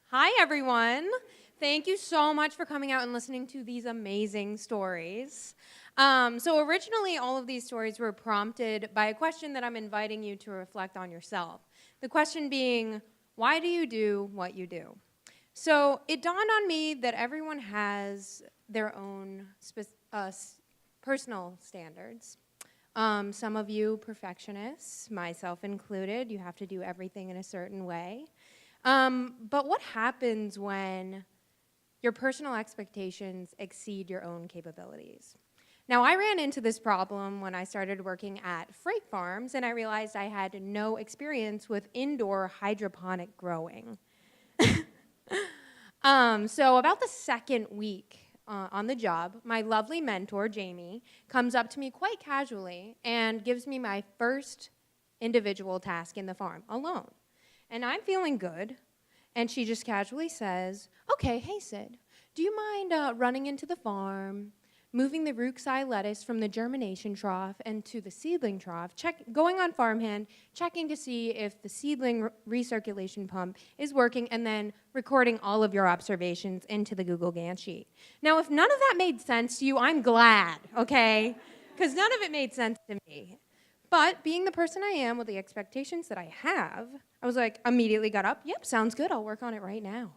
Hi, everyone. Thank you so much for coming out and listening to these amazing stories. So originally, all of these stories were prompted by a question that I'm inviting you to reflect on yourself. The question being, why do you do what you do? So it dawned on me that everyone has their own personal standards. Some of you perfectionists, myself included, you have to do everything in a certain way. But what happens when your personal expectations exceed your own capabilities? Now, I ran into this problem when I started working at freight farms, and I realized I had no experience with indoor hydroponic growing. So about the second week on the job, my lovely mentor, Jamie, comes up to me quite casually and gives me my first individual task in the farm, alone. And I'm feeling good, and she just casually says, okay, hey, Sid, do you mind running into the farm, moving the CfSI lettuce from the germination trough and to the seedling trough, going on farmhand, checking to see if the seedling recirculation pump is working, and then recording all of your observations into the Google Gantt sheet. Now, if none of that made sense to you, I'm glad, okay? Because none of it made sense to me. But being the person I am with the expectations that I have, I was like, immediately got up, yep, sounds good, I'll work on it right now.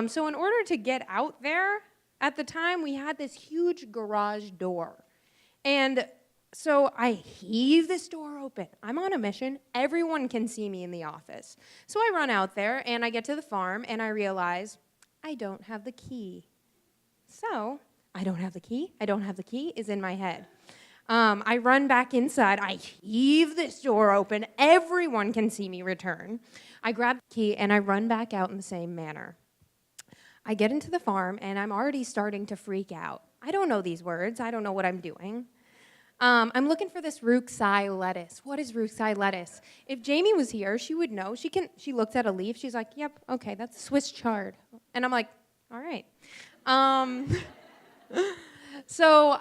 So in order to get out there, at the time, we had this huge garage door. And so I heave this door open. I'm on a mission. Everyone can see me in the office. So I run out there, and I get to the farm, and I realize I don't have the key. So I don't have the key is in my head. I run back inside. I heave this door open. Everyone can see me return. I grab the key, and I run back out in the same manner. I get into the farm, and I'm already starting to freak out. I don't know these words. I don't know what I'm doing. I'm looking for this CfSI lettuce. What is CfSI lettuce? If Jamie was here, she would know. She looked at a leaf. She's like, yep, okay, that's Swiss chard. And I'm like, all right. So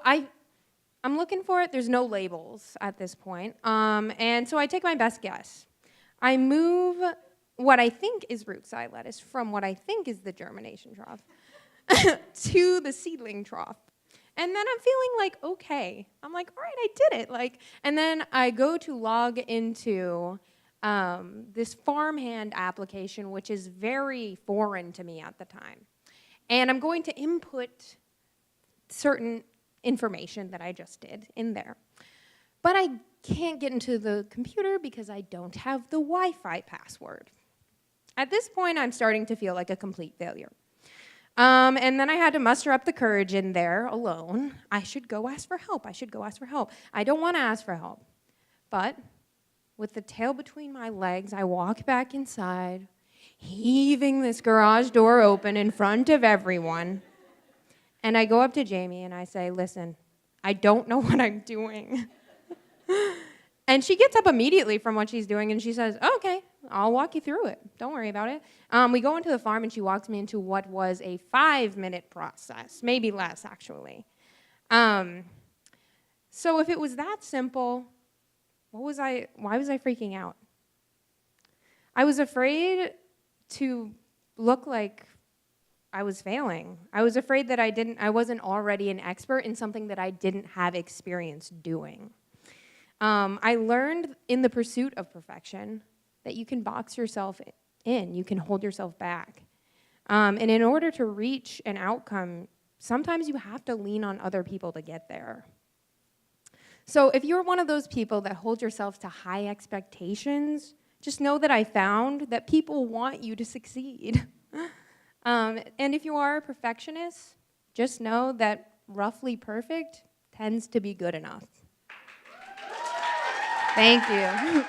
I'm looking for it. There's no labels at this point. And so I take my best guess. I move what I think is CfSI lettuce from what I think is the germination trough to the seedling trough. And then I'm feeling like, okay. I'm like, all right, I did it. And then I go to log into this farmhand application, which is very foreign to me at the time. And I'm going to input certain information that I just did in there. But I can't get into the computer because I don't have the Wi-Fi password. At this point, I'm starting to feel like a complete failure. And then I had to muster up the courage in there alone. I should go ask for help. I don't want to ask for help. But with the tail between my legs, I walk back inside, heaving this garage door open in front of everyone. And I go up to Jamie and I say, listen, I don't know what I'm doing. And she gets up immediately from what she's doing and she says, oh, okay, I'll walk you through it. Don't worry about it. We go into the farm and she walks me into what was a 5-minute process, maybe less actually. So if it was that simple, why was I freaking out? I was afraid to look like I was failing. I was afraid that I wasn't already an expert in something that I didn't have experience doing. I learned in the pursuit of perfection that you can box yourself in, you can hold yourself back. And in order to reach an outcome, sometimes you have to lean on other people to get there. So if you're one of those people that hold yourself to high expectations, just know that I found that people want you to succeed. And if you are a perfectionist, just know that roughly perfect tends to be good enough. Thank you.